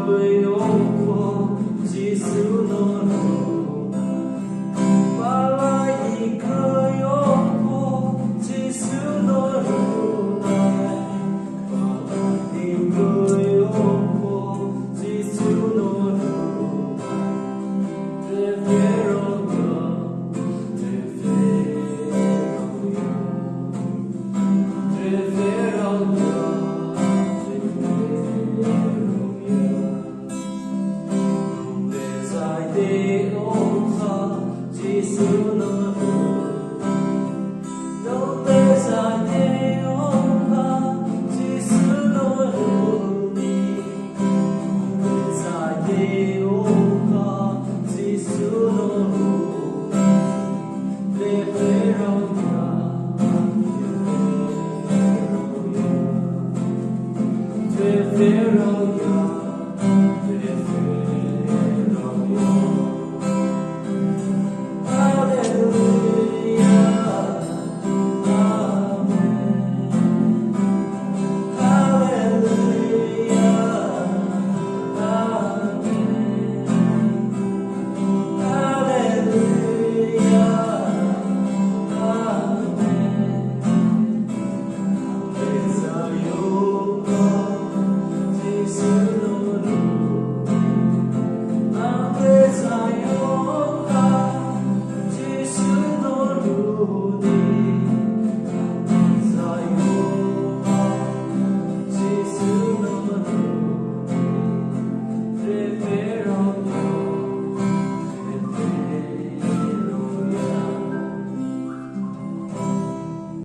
người ôm phố Giêsu nó đủ và lại người ôm phố Giêsu nó đủ này và tìm người ôm phố Giêsu nó đủ te verogna te verogna te verogna Giêsu nó đâu te ra te honra Giêsu nó đi te ra te honra Giêsu nó te verogna te verogna te verogna